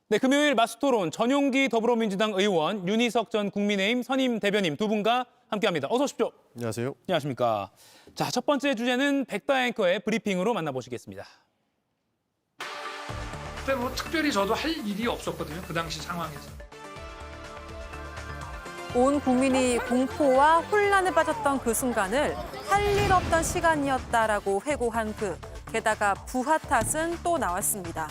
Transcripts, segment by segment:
네, 금요일 마스토론 전용기 더불어민주당 의원, 윤희석 전 국민의힘 선임 대변인 두 분과 함께합니다. 어서 오십시오. 안녕하세요. 안녕하십니까. 자, 첫 번째 주제는 백다 앵커의 브리핑으로 만나보시겠습니다. 그때 뭐 특별히 저도 할 일이 없었거든요. 그 당시 상황에서. 온 국민이 공포와 혼란에 빠졌던 그 순간을 할 일 없던 시간이었다라고 회고한 게다가 부하 탓은 또 나왔습니다.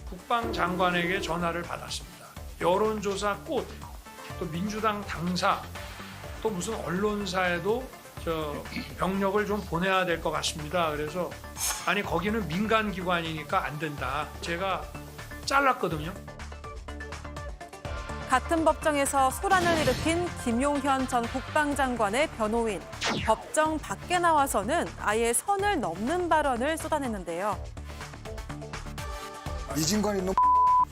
국방장관에게 전화를 받았습니다. 여론조사 꽃, 또 민주당 당사, 또 무슨 언론사에도 병력을 좀 보내야 될 것 같습니다. 그래서 아니 거기는 민간기관이니까 안 된다. 제가 잘랐거든요. 같은 법정에서 소란을 일으킨 김용현 전 국방장관의 변호인. 법정 밖에 나와서는 아예 선을 넘는 발언을 쏟아냈는데요. 이진관 있는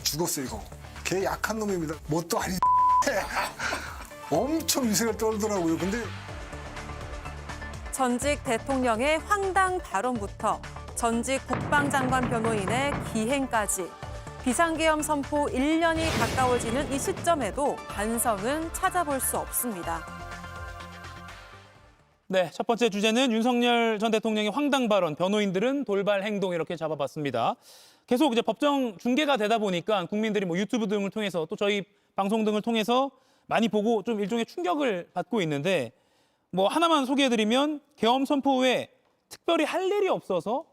죽었어요 이거. 걔 약한 놈입니다. 뭣도 아니 엄청 위세를 떨더라고요. 근데 전직 대통령의 황당 발언부터 전직 국방장관 변호인의 기행까지 비상계엄 선포 1년이 가까워지는 이 시점에도 반성은 찾아볼 수 없습니다. 네, 첫 번째 주제는 윤석열 전 대통령의 황당 발언, 변호인들은 돌발 행동 이렇게 잡아봤습니다. 계속 이제 법정 중계가 되다 보니까 국민들이 뭐 유튜브 등을 통해서 또 저희 방송 등을 통해서 많이 보고 좀 일종의 충격을 받고 있는데 뭐 하나만 소개해드리면 계엄 선포 후에 특별히 할 일이 없어서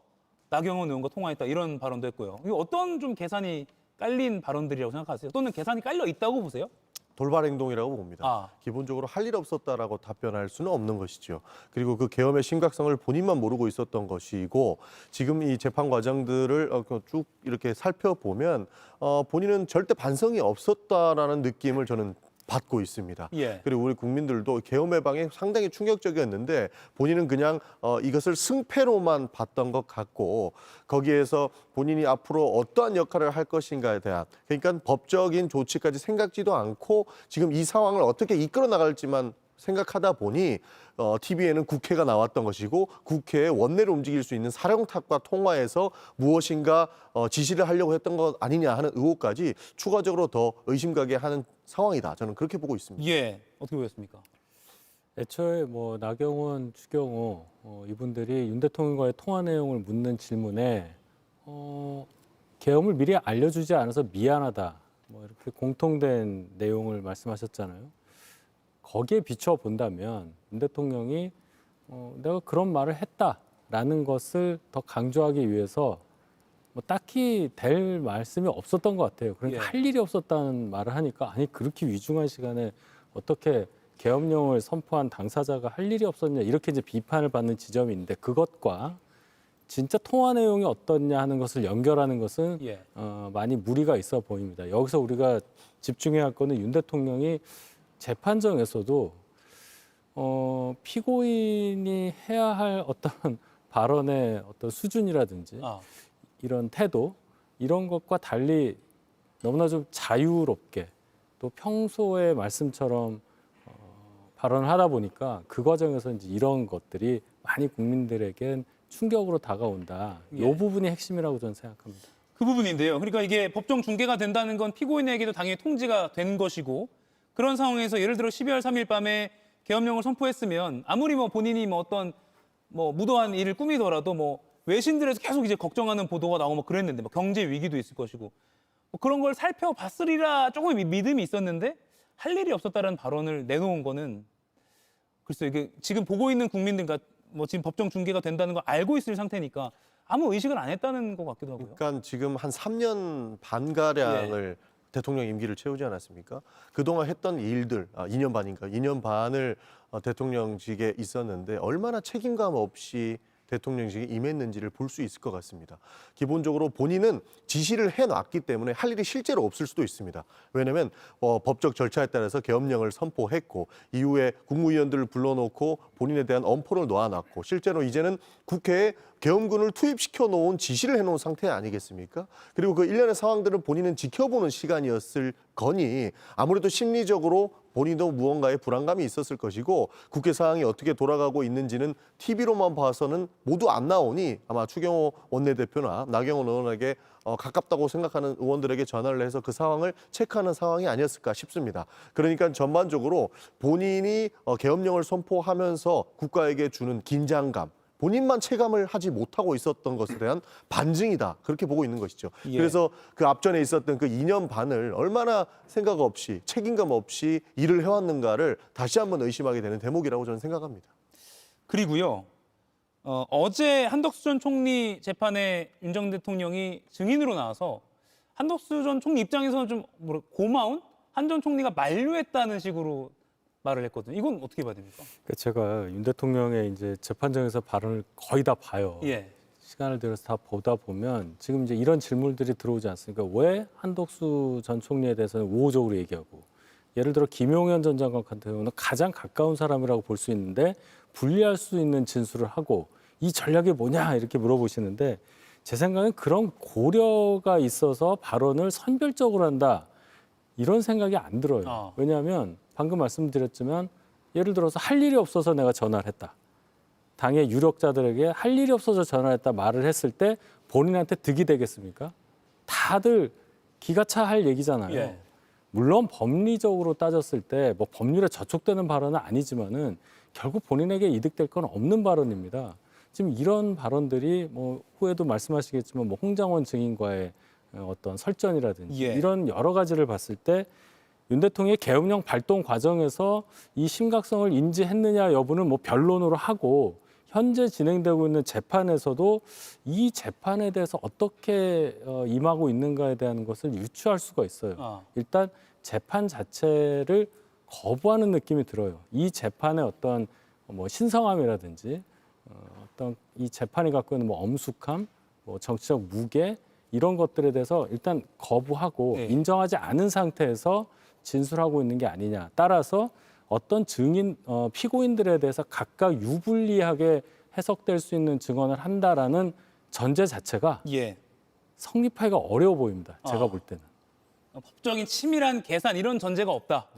나경원 의원과 통화했다 이런 발언도 했고요. 이거 어떤 좀 계산이 깔린 발언들이라고 생각하세요? 또는 계산이 깔려 있다고 보세요? 돌발 행동이라고 봅니다. 기본적으로 할 일 없었다라고 답변할 수는 없는 것이죠. 그리고 그 계엄의 심각성을 본인만 모르고 있었던 것이고 지금 이 재판 과정들을 쭉 이렇게 살펴보면 본인은 절대 반성이 없었다라는 느낌을 저는 받고 있습니다. 예. 그리고 우리 국민들도 계엄 해방이 상당히 충격적이었는데 본인은 그냥 이것을 승패로만 봤던 것 같고 거기에서 본인이 앞으로 어떠한 역할을 할 것인가에 대한 그러니까 법적인 조치까지 생각지도 않고 지금 이 상황을 어떻게 이끌어 나갈지만 생각하다 보니 TV에는 국회가 나왔던 것이고 국회의 원내를 움직일 수 있는 사령탑과 통화해서 무엇인가 지시를 하려고 했던 것 아니냐 하는 의혹까지 추가적으로 더 의심가게 하는 상황이다. 저는 그렇게 보고 있습니다. 예, 어떻게 보셨습니까? 애초에 뭐 나경원, 추경호 이분들이 윤 대통령과의 통화 내용을 묻는 질문에 계엄을 미리 알려주지 않아서 미안하다. 뭐 이렇게 공통된 내용을 말씀하셨잖아요. 거기에 비춰 본다면 윤 대통령이 내가 그런 말을 했다라는 것을 더 강조하기 위해서 뭐 딱히 될 말씀이 없었던 것 같아요. 그러니까 예. 할 일이 없었다는 말을 하니까 아니 그렇게 위중한 시간에 어떻게 계엄령을 선포한 당사자가 할 일이 없었냐 이렇게 이제 비판을 받는 지점이 있는데 그것과 진짜 통화 내용이 어떻냐 하는 것을 연결하는 것은 예. 많이 무리가 있어 보입니다. 여기서 우리가 집중해야 할 거는 윤 대통령이 재판정에서도 피고인이 해야 할 어떤 발언의 어떤 수준이라든지 이런 태도 이런 것과 달리 너무나 좀 자유롭게 또 평소의 말씀처럼 발언을 하다 보니까 그 과정에서 이제 이런 것들이 많이 국민들에겐 충격으로 다가온다. 이 부분이 핵심이라고 저는 생각합니다. 그 부분인데요. 그러니까 이게 법정 중계가 된다는 건 피고인에게도 당연히 통지가 된 것이고 그런 상황에서 예를 들어 12월 3일 밤에 계엄령을 선포했으면 아무리 뭐 본인이 뭐 어떤 뭐 무도한 일을 꾸미더라도 뭐 외신들에서 계속 이제 걱정하는 보도가 나오고 뭐 그랬는데 뭐 경제 위기도 있을 것이고 뭐 그런 걸 살펴봤으리라 조금 믿음이 있었는데 할 일이 없었다라는 발언을 내놓은 거는 글쎄요 이게 지금 보고 있는 국민들 그러니까 뭐 지금 법정 중계가 된다는 걸 알고 있을 상태니까 아무 의식을 안 했다는 것 같기도 하고요. 그러니까 지금 한 3년 반가량을 대통령 임기를 채우지 않았습니까? 그동안 했던 일들, 2년 반인가, 2년 반을 대통령직에 있었는데 얼마나 책임감 없이 대통령직에 임했는지를 볼 수 있을 것 같습니다. 기본적으로 본인은 지시를 해놨기 때문에 할 일이 실제로 없을 수도 있습니다. 왜냐하면 법적 절차에 따라서 계엄령을 선포했고 이후에 국무위원들을 불러놓고 본인에 대한 엄포를 놓아놨고 실제로 이제는 국회에 계엄군을 투입시켜 놓은 지시를 해놓은 상태 아니겠습니까? 그리고 그 일련의 상황들을 본인은 지켜보는 시간이었을 거니 아무래도 심리적으로 본인도 무언가의 불안감이 있었을 것이고 국회 상황이 어떻게 돌아가고 있는지는 TV로만 봐서는 모두 안 나오니 아마 추경호 원내대표나 나경원 의원에게 가깝다고 생각하는 의원들에게 전화를 해서 그 상황을 체크하는 상황이 아니었을까 싶습니다. 그러니까 전반적으로 본인이 계엄령을 선포하면서 국가에게 주는 긴장감, 본인만 체감을 하지 못하고 있었던 것에 대한 반증이다. 그렇게 보고 있는 것이죠. 예. 그래서 그 앞전에 있었던 그 2년 반을 얼마나 생각 없이 책임감 없이 일을 해왔는가를 다시 한번 의심하게 되는 대목이라고 저는 생각합니다. 그리고요. 어제 한덕수 전 총리 재판에 윤 전 대통령이 증인으로 나와서 한덕수 전 총리 입장에서는 좀 고마운 한 전 총리가 만류했다는 식으로 말을 했거든요. 이건 어떻게 봐야 됩니까? 그러니까 제가 윤 대통령의 이제 재판정에서 발언을 거의 다 봐요. 예. 시간을 들여서 다 보다 보면 지금 이제 이런 질문들이 들어오지 않습니까? 왜 한덕수 전 총리에 대해서는 우호적으로 얘기하고, 예를 들어 김용현 전 장관 같은 경우는 가장 가까운 사람이라고 볼 수 있는데 분리할 수 있는 진술을 하고 이 전략이 뭐냐 이렇게 물어보시는데, 제 생각엔 그런 고려가 있어서 발언을 선별적으로 한다 이런 생각이 안 들어요. 왜냐하면 방금 말씀드렸지만 예를 들어서 할 일이 없어서 내가 전화를 했다. 당의 유력자들에게 할 일이 없어서 전화를 했다 말을 했을 때 본인한테 득이 되겠습니까? 다들 기가 차 할 얘기잖아요. 예. 물론 법리적으로 따졌을 때 뭐 법률에 저촉되는 발언은 아니지만은 결국 본인에게 이득될 건 없는 발언입니다. 지금 이런 발언들이 뭐 후에도 말씀하시겠지만 뭐 홍장원 증인과의 어떤 설전이라든지 예. 이런 여러 가지를 봤을 때 윤 대통령의 계엄령 발동 과정에서 이 심각성을 인지했느냐 여부는 뭐 변론으로 하고, 현재 진행되고 있는 재판에서도 이 재판에 대해서 어떻게 임하고 있는가에 대한 것을 유추할 수가 있어요. 일단 재판 자체를 거부하는 느낌이 들어요. 이 재판의 어떤 뭐 신성함이라든지 어떤 이 재판이 갖고 있는 뭐 엄숙함, 뭐 정치적 무게 이런 것들에 대해서 일단 거부하고 네. 인정하지 않은 상태에서 진술하고 있는 게 아니냐. 따라서 어떤 증인, 피고인들에 대해서 각각 유불리하게 해석될 수 있는 증언을 한다라는 전제 자체가 예. 성립하기가 어려워 보입니다. 제가 볼 때는. 법적인 치밀한 계산 이런 전제가 없다.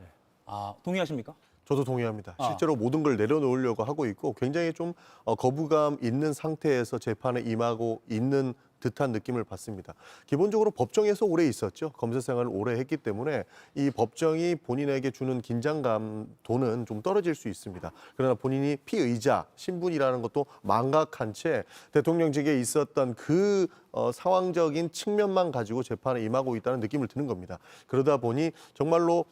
동의하십니까? 저도 동의합니다. 실제로 모든 걸 내려놓으려고 하고 있고 굉장히 좀 거부감 있는 상태에서 재판에 임하고 있는 듯한 느낌을 받습니다. 기본적으로 법정에서 오래 있었죠. 검사 생활을 오래 했기 때문에 이 법정이 본인에게 주는 긴장감도는 좀 떨어질 수 있습니다. 그러나 본인이 피의자 신분이라는 것도 망각한 채 대통령직에 있었던 그 상황적인 측면만 가지고 재판에 임하고 있다는 느낌을 드는 겁니다. 그러다 보니 정말로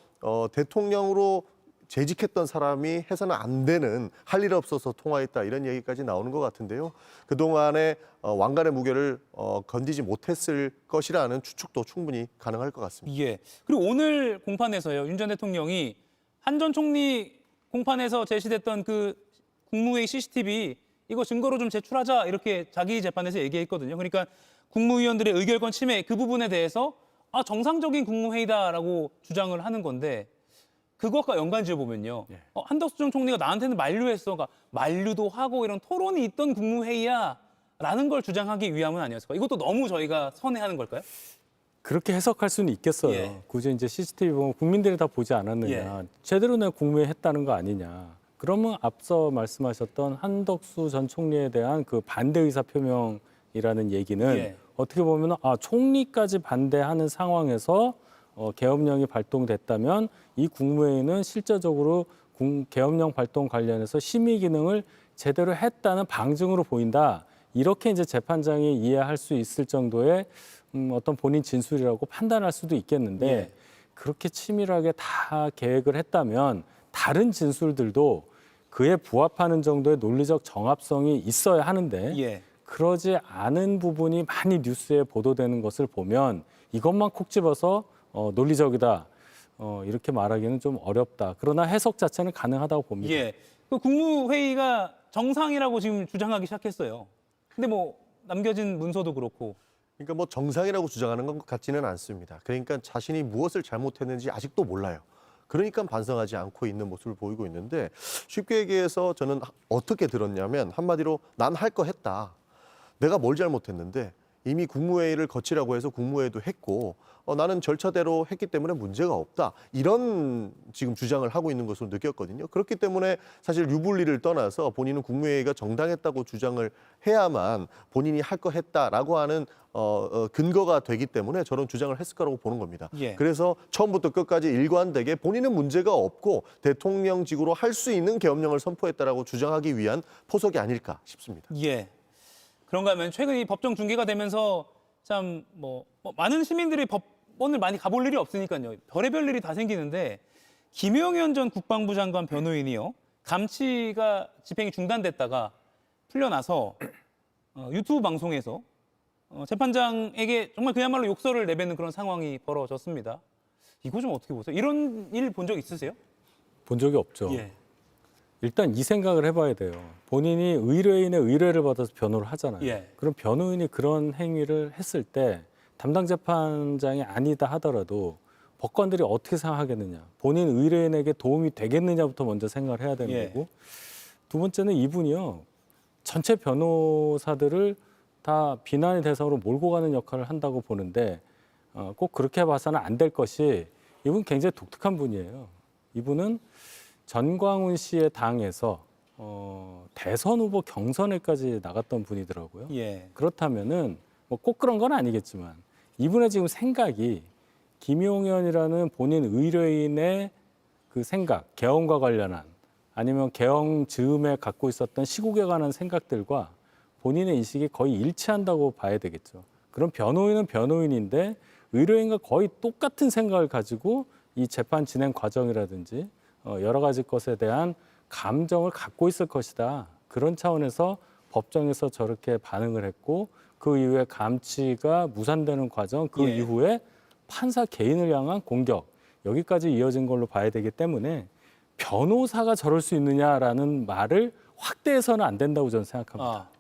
대통령으로 재직했던 사람이 해서는 안 되는, 할 일 없어서 통화했다 이런 얘기까지 나오는 것 같은데요. 그동안에 왕관의 무게를 건디지 못했을 것이라는 추측도 충분히 가능할 것 같습니다. 예. 그리고 오늘 공판에서요. 윤 전 대통령이 한 전 총리 공판에서 제시됐던 그 국무회의 CCTV 이거 증거로 좀 제출하자 이렇게 자기 재판에서 얘기했거든요. 그러니까 국무위원들의 의결권 침해 그 부분에 대해서 정상적인 국무회의다라고 주장을 하는 건데, 그것과 연관지어 보면요. 한덕수 전 총리가 나한테는 만류했어. 그러니까 만류도 하고 이런 토론이 있던 국무회의야 라는 걸 주장하기 위함은 아니었을까? 이것도 너무 저희가 선회하는 걸까요? 그렇게 해석할 수는 있겠어요. 예. 굳이 이제 CCTV 보면 국민들이 다 보지 않았느냐. 예. 제대로 내 국무회의 했다는 거 아니냐. 그러면 앞서 말씀하셨던 한덕수 전 총리에 대한 그 반대 의사 표명이라는 얘기는 예. 어떻게 보면 총리까지 반대하는 상황에서 계엄령이 발동됐다면 이 국무회의는 실제적으로 계엄령 발동 관련해서 심의 기능을 제대로 했다는 방증으로 보인다. 이렇게 이제 재판장이 이해할 수 있을 정도의 어떤 본인 진술이라고 판단할 수도 있겠는데, 예. 그렇게 치밀하게 다 계획을 했다면 다른 진술들도 그에 부합하는 정도의 논리적 정합성이 있어야 하는데 예. 그러지 않은 부분이 많이 뉴스에 보도되는 것을 보면 이것만 콕 집어서 논리적이다 이렇게 말하기는 좀 어렵다. 그러나 해석 자체는 가능하다고 봅니다. 예. 그 국무회의가 정상이라고 지금 주장하기 시작했어요. 근데 뭐 남겨진 문서도 그렇고. 그러니까 뭐 정상이라고 주장하는 것 같지는 않습니다. 그러니까 자신이 무엇을 잘못했는지 아직도 몰라요. 그러니까 반성하지 않고 있는 모습을 보이고 있는데, 쉽게 얘기해서 저는 어떻게 들었냐면 한마디로 난 할 거 했다. 내가 뭘 잘못했는데 이미 국무회의를 거치라고 해서 국무회의도 했고 나는 절차대로 했기 때문에 문제가 없다. 이런 지금 주장을 하고 있는 것으로 느꼈거든요. 그렇기 때문에 사실 유불리를 떠나서 본인은 국무회의가 정당했다고 주장을 해야만 본인이 할 거 했다라고 하는 근거가 되기 때문에 저런 주장을 했을 거라고 보는 겁니다. 예. 그래서 처음부터 끝까지 일관되게 본인은 문제가 없고 대통령직으로 할 수 있는 계엄령을 선포했다라고 주장하기 위한 포석이 아닐까 싶습니다. 예. 그런가 하면 최근 이 법정 중계가 되면서 참 많은 시민들이 법원을 많이 가볼 일이 없으니까요. 별의별 일이 다 생기는데 김용현 전 국방부 장관 변호인이요. 감치가 집행이 중단됐다가 풀려나서 유튜브 방송에서 재판장에게 정말 그야말로 욕설을 내뱉는 그런 상황이 벌어졌습니다. 이거 좀 어떻게 보세요? 이런 일 본 적 있으세요? 본 적이 없죠. 예. 일단 이 생각을 해봐야 돼요. 본인이 의뢰인의 의뢰를 받아서 변호를 하잖아요. 예. 그럼 변호인이 그런 행위를 했을 때 담당 재판장이 아니다 하더라도 법관들이 어떻게 생각하겠느냐. 본인 의뢰인에게 도움이 되겠느냐부터 먼저 생각을 해야 되는 예. 거고. 두 번째는 이분이요. 전체 변호사들을 다 비난의 대상으로 몰고 가는 역할을 한다고 보는데 꼭 그렇게 봐서는 안 될 것이 이분 굉장히 독특한 분이에요. 이분은 전광훈 씨의 당에서 대선 후보 경선에까지 나갔던 분이더라고요. 예. 그렇다면은 꼭 그런 건 아니겠지만 이분의 지금 생각이 김용현이라는 본인 의뢰인의 그 생각, 계엄과 관련한 아니면 계엄 즈음에 갖고 있었던 시국에 관한 생각들과 본인의 인식이 거의 일치한다고 봐야 되겠죠. 그럼 변호인은 변호인인데 의뢰인과 거의 똑같은 생각을 가지고 이 재판 진행 과정이라든지 여러 가지 것에 대한 감정을 갖고 있을 것이다. 그런 차원에서 법정에서 저렇게 반응을 했고 그 이후에 감치가 무산되는 과정, 그 예. 이후에 판사 개인을 향한 공격 여기까지 이어진 걸로 봐야 되기 때문에 변호사가 저럴 수 있느냐라는 말을 확대해서는 안 된다고 저는 생각합니다.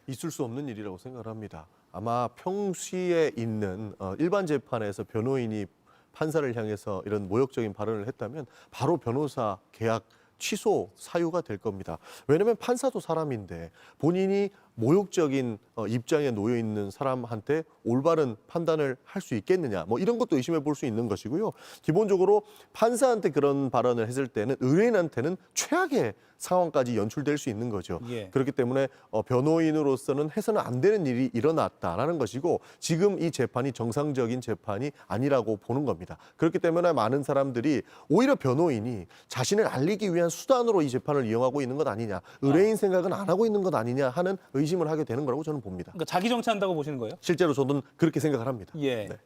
있을 수 없는 일이라고 생각을 합니다. 아마 평시에 있는 일반 재판에서 변호인이 판사를 향해서 이런 모욕적인 발언을 했다면 바로 변호사 계약 취소 사유가 될 겁니다. 왜냐하면 판사도 사람인데 본인이 모욕적인 입장에 놓여 있는 사람한테 올바른 판단을 할 수 있겠느냐, 이런 것도 의심해 볼 수 있는 것이고요. 기본적으로 판사한테 그런 발언을 했을 때는 의뢰인한테는 최악의 상황까지 연출될 수 있는 거죠. 예. 그렇기 때문에 변호인으로서는 해서는 안 되는 일이 일어났다라는 것이고 지금 이 재판이 정상적인 재판이 아니라고 보는 겁니다. 그렇기 때문에 많은 사람들이 오히려 변호인이 자신을 알리기 위한 수단으로 이 재판을 이용하고 있는 것 아니냐, 의뢰인 생각은 안 하고 있는 것 아니냐 하는 의심을 하게 되는 거라고 저는 봅니다. 그러니까 자기 정치한다고 보시는 거예요? 실제로 저는 그렇게 생각을 합니다. 예. 네.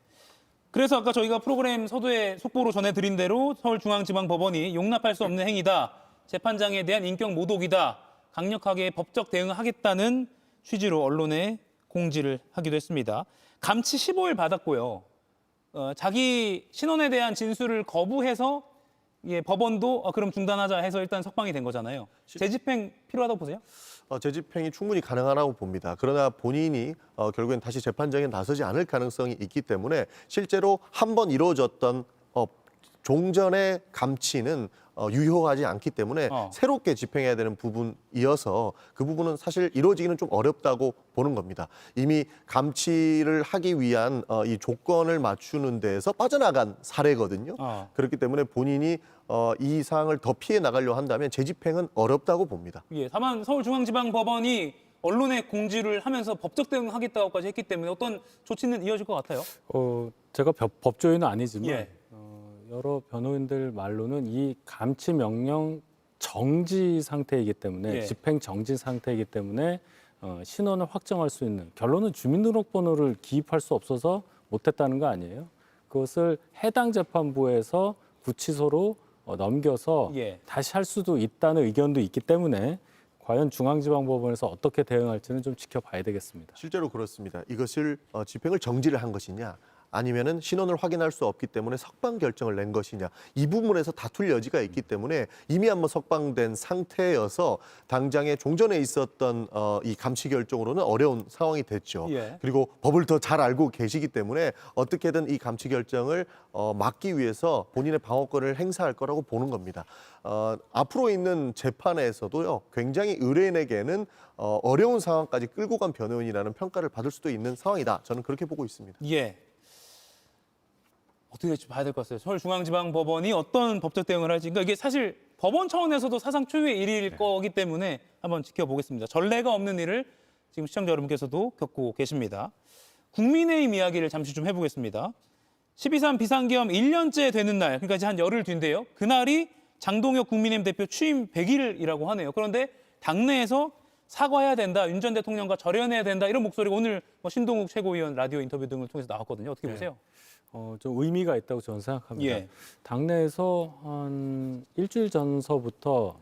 그래서 아까 저희가 프로그램 서두에 속보로 전해드린 대로 서울중앙지방법원이 용납할 수 없는 행위다. 재판장에 대한 인격 모독이다. 강력하게 법적 대응을 하겠다는 취지로 언론에 공지를 하기도 했습니다. 감치 15일 받았고요. 자기 신원에 대한 진술을 거부해서 법원도 그럼 중단하자 해서 일단 석방이 된 거잖아요. 재집행 필요하다고 보세요? 재집행이 충분히 가능하다고 봅니다. 그러나 본인이 결국엔 다시 재판장에 나서지 않을 가능성이 있기 때문에 실제로 한 번 이루어졌던 종전의 감치는 유효하지 않기 때문에 새롭게 집행해야 되는 부분이어서 그 부분은 사실 이루어지기는 좀 어렵다고 보는 겁니다. 이미 감치를 하기 위한 이 조건을 맞추는 데에서 빠져나간 사례거든요. 그렇기 때문에 본인이 이 사항을 더 피해 나가려 한다면 재집행은 어렵다고 봅니다. 예. 다만 서울중앙지방법원이 언론에 공지를 하면서 법적 대응하겠다고까지 했기 때문에 어떤 조치는 이어질 것 같아요? 제가 법조인은 아니지만 예. 여러 변호인들 말로는 이 감치 명령 정지 상태이기 때문에 예. 집행 정지 상태이기 때문에 신원을 확정할 수 있는 결론은 주민등록번호를 기입할 수 없어서 못했다는 거 아니에요? 그것을 해당 재판부에서 구치소로 넘겨서 예. 다시 할 수도 있다는 의견도 있기 때문에 과연 중앙지방법원에서 어떻게 대응할지는 좀 지켜봐야 되겠습니다. 실제로 그렇습니다. 이것을 집행을 정지를 한 것이냐 아니면은 신원을 확인할 수 없기 때문에 석방 결정을 낸 것이냐, 이 부분에서 다툴 여지가 있기 때문에 이미 한번 석방된 상태여서 당장에 종전에 있었던 이 감치 결정으로는 어려운 상황이 됐죠. 예. 그리고 법을 더 잘 알고 계시기 때문에 어떻게든 이 감치 결정을 막기 위해서 본인의 방어권을 행사할 거라고 보는 겁니다. 앞으로 있는 재판에서도요, 굉장히 의뢰인에게는 어려운 상황까지 끌고 간 변호인이라는 평가를 받을 수도 있는 상황이다. 저는 그렇게 보고 있습니다. 예. 어떻게 될지 봐야 될 것 같아요. 서울중앙지방법원이 어떤 법적 대응을 할지. 그러니까 이게 사실 법원 차원에서도 사상 초유의 일일 거기 때문에 한번 지켜보겠습니다. 전례가 없는 일을 지금 시청자 여러분께서도 겪고 계십니다. 국민의힘 이야기를 잠시 좀 해보겠습니다. 12.3 비상계엄 1년째 되는 날, 그러니까 이제 한 열흘 뒤인데요. 그날이 장동혁 국민의힘 대표 취임 100일이라고 하네요. 그런데 당내에서 사과해야 된다, 윤 전 대통령과 절연해야 된다, 이런 목소리가 오늘 신동욱 최고위원 라디오 인터뷰 등을 통해서 나왔거든요. 어떻게 보세요? 좀 의미가 있다고 저는 생각합니다. 예. 당내에서 한 일주일 전서부터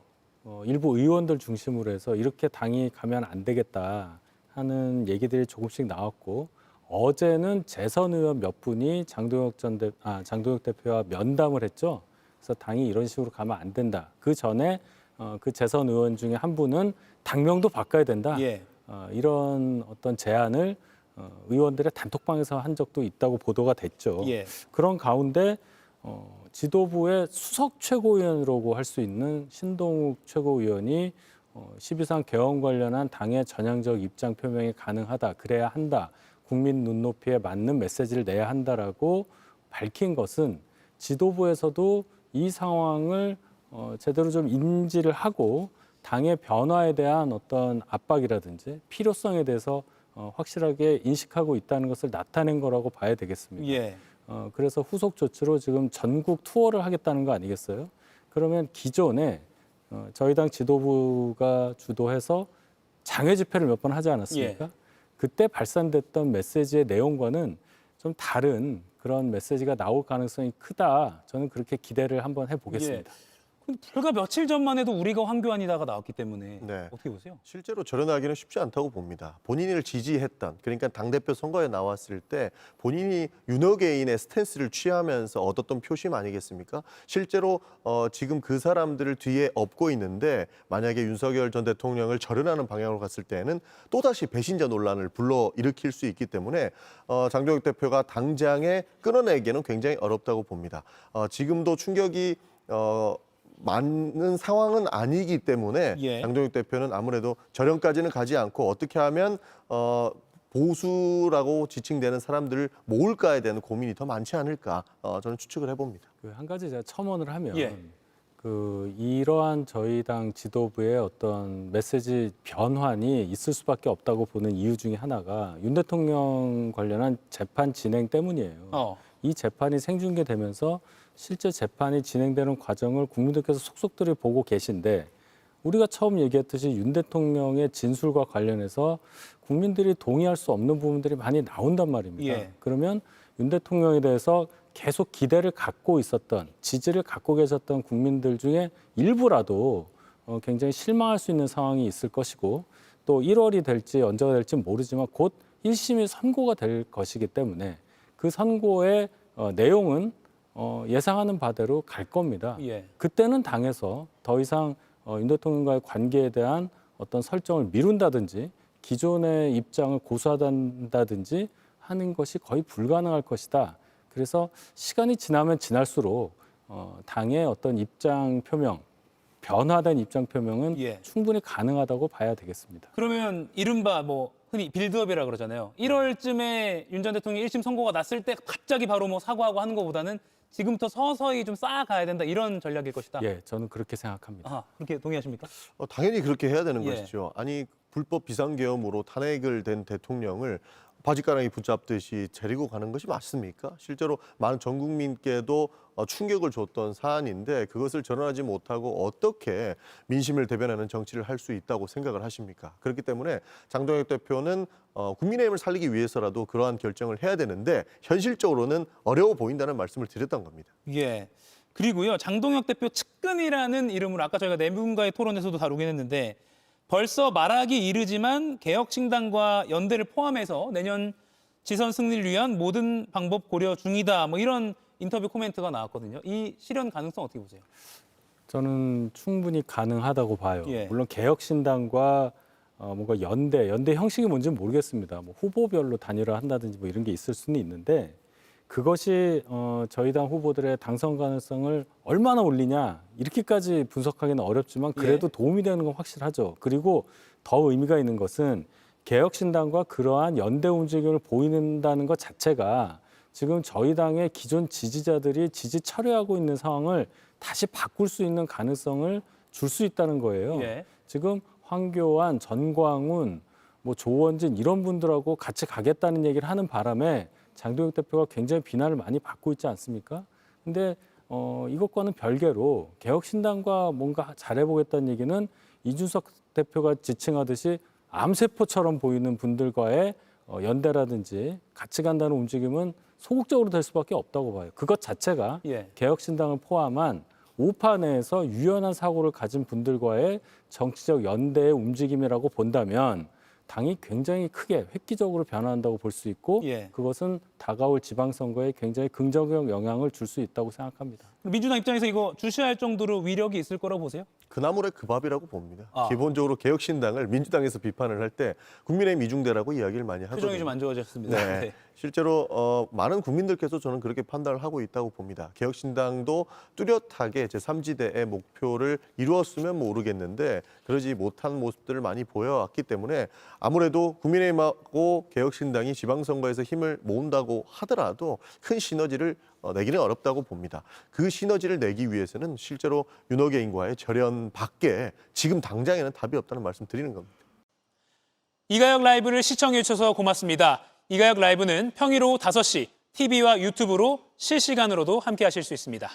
일부 의원들 중심으로 해서 이렇게 당이 가면 안 되겠다 하는 얘기들이 조금씩 나왔고, 어제는 재선 의원 몇 분이 장동혁 대표와 면담을 했죠. 그래서 당이 이런 식으로 가면 안 된다. 그 전에 그 재선 의원 중에 한 분은 당명도 바꿔야 된다. 예. 이런 어떤 제안을 의원들의 단톡방에서 한 적도 있다고 보도가 됐죠. 예. 그런 가운데 지도부의 수석 최고위원이라고 할 수 있는 신동욱 최고위원이 12.3 개헌 관련한 당의 전향적 입장 표명이 가능하다, 그래야 한다, 국민 눈높이에 맞는 메시지를 내야 한다라고 밝힌 것은 지도부에서도 이 상황을 제대로 좀 인지를 하고 당의 변화에 대한 어떤 압박이라든지 필요성에 대해서 확실하게 인식하고 있다는 것을 나타낸 거라고 봐야 되겠습니다. 예. 그래서 후속 조치로 지금 전국 투어를 하겠다는 거 아니겠어요? 그러면 기존에 저희 당 지도부가 주도해서 장외 집회를 몇 번 하지 않았습니까? 예. 그때 발산됐던 메시지의 내용과는 좀 다른 그런 메시지가 나올 가능성이 크다. 저는 그렇게 기대를 한번 해보겠습니다. 근데 불과 며칠 전만 해도 우리가 황교안이다가 나왔기 때문에 네. 어떻게 보세요? 실제로 절연하기는 쉽지 않다고 봅니다. 본인을 지지했던, 그러니까 당대표 선거에 나왔을 때 본인이 윤호개인의 스탠스를 취하면서 얻었던 표심 아니겠습니까? 실제로 지금 그 사람들을 뒤에 업고 있는데, 만약에 윤석열 전 대통령을 절연하는 방향으로 갔을 때는 또다시 배신자 논란을 불러일으킬 수 있기 때문에 장동혁 대표가 당장에 끊어내기에는 굉장히 어렵다고 봅니다. 지금도 충격이 많은 상황은 아니기 때문에 예. 장동혁 대표는 아무래도 절연까지는 가지 않고 어떻게 하면 보수라고 지칭되는 사람들을 모을까에 대한 고민이 더 많지 않을까, 저는 추측을 해봅니다. 한 가지 제가 첨언을 하면 예. 이러한 저희 당 지도부의 어떤 메시지 변환이 있을 수밖에 없다고 보는 이유 중에 하나가 윤 대통령 관련한 재판 진행 때문이에요. 이 재판이 생중계되면서 실제 재판이 진행되는 과정을 국민들께서 속속들이 보고 계신데, 우리가 처음 얘기했듯이 윤 대통령의 진술과 관련해서 국민들이 동의할 수 없는 부분들이 많이 나온단 말입니다. 예. 그러면 윤 대통령에 대해서 계속 기대를 갖고 있었던, 지지를 갖고 계셨던 국민들 중에 일부라도 굉장히 실망할 수 있는 상황이 있을 것이고, 또 1월이 될지 언제가 될지 모르지만 곧 1심이 선고가 될 것이기 때문에 그 선고의 내용은 예상하는 바대로 갈 겁니다. 예. 그때는 당에서 더 이상 윤 대통령과의 관계에 대한 어떤 설정을 미룬다든지 기존의 입장을 고수한다든지 하는 것이 거의 불가능할 것이다. 그래서 시간이 지나면 지날수록 당의 어떤 입장 표명, 변화된 입장 표명은 예. 충분히 가능하다고 봐야 되겠습니다. 그러면 이른바 흔히 빌드업이라 그러잖아요. 1월쯤에 윤 전 대통령 1심 선고가 났을 때 갑자기 바로 사과하고 하는 것보다는 지금부터 서서히 좀 쌓아가야 된다, 이런 전략일 것이다. 예, 저는 그렇게 생각합니다. 아하, 그렇게 동의하십니까? 당연히 그렇게 해야 되는 예. 것이죠. 아니, 불법 비상계엄으로 탄핵을 된 대통령을 바짓가랑이 붙잡듯이 데리고 가는 것이 맞습니까? 실제로 많은 전 국민께도 충격을 줬던 사안인데, 그것을 전환하지 못하고 어떻게 민심을 대변하는 정치를 할 수 있다고 생각을 하십니까? 그렇기 때문에 장동혁 대표는 국민의힘을 살리기 위해서라도 그러한 결정을 해야 되는데, 현실적으로는 어려워 보인다는 말씀을 드렸던 겁니다. 예. 그리고요, 장동혁 대표 측근이라는 이름으로 아까 저희가 네 분과의 토론에서도 다루긴 했는데, 벌써 말하기 이르지만 개혁신당과 연대를 포함해서 내년 지선 승리를 위한 모든 방법 고려 중이다. 뭐 이런 인터뷰 코멘트가 나왔거든요. 이 실현 가능성 어떻게 보세요? 저는 충분히 가능하다고 봐요. 예. 물론 개혁신당과 뭔가 연대 형식이 뭔지는 모르겠습니다. 뭐 후보별로 단일화한다든지 뭐 이런 게 있을 수는 있는데 그것이 저희 당 후보들의 당선 가능성을 얼마나 올리냐 이렇게까지 분석하기는 어렵지만 그래도 도움이 되는 건 확실하죠. 그리고 더 의미가 있는 것은 개혁신당과 그러한 연대 움직임을 보인다는 것 자체가 지금 저희 당의 기존 지지자들이 지지 철회하고 있는 상황을 다시 바꿀 수 있는 가능성을 줄 수 있다는 거예요. 예. 지금 황교안, 전광훈, 뭐 조원진 이런 분들하고 같이 가겠다는 얘기를 하는 바람에 장동혁 대표가 굉장히 비난을 많이 받고 있지 않습니까? 근데 이것과는 별개로 개혁신당과 뭔가 잘해보겠다는 얘기는 이준석 대표가 지칭하듯이 암세포처럼 보이는 분들과의 연대라든지 같이 간다는 움직임은 소극적으로 될 수밖에 없다고 봐요. 그것 자체가 예. 개혁신당을 포함한 우파 내에서 유연한 사고를 가진 분들과의 정치적 연대의 움직임이라고 본다면 당이 굉장히 크게 획기적으로 변화한다고 볼 수 있고 예. 그것은 다가올 지방선거에 굉장히 긍정적 영향을 줄 수 있다고 생각합니다. 민주당 입장에서 이거 주시할 정도로 위력이 있을 거라고 보세요? 그나물의 그 밥이라고 봅니다. 아. 기본적으로 개혁신당을 민주당에서 비판을 할 때 국민의힘 이중대라고 이야기를 많이 하거든요. 표정이 좀 안 좋아졌습니다. 네. 네. 실제로 많은 국민들께서 저는 그렇게 판단을 하고 있다고 봅니다. 개혁신당도 뚜렷하게 제3지대의 목표를 이루었으면 모르겠는데 그러지 못한 모습들을 많이 보여왔기 때문에 아무래도 국민의힘하고 개혁신당이 지방선거에서 힘을 모은다고 하더라도 큰 시너지를 내기는 어렵다고 봅니다. 그 시너지를 내기 위해서는 실제로 윤호개인과의 절연밖에 지금 당장에는 답이 없다는 말씀 드리는 겁니다. 이가혁 라이브를 시청해 주셔서 고맙습니다. 이가혁 라이브는 평일 오후 5시 TV와 유튜브로 실시간으로도 함께 하실 수 있습니다.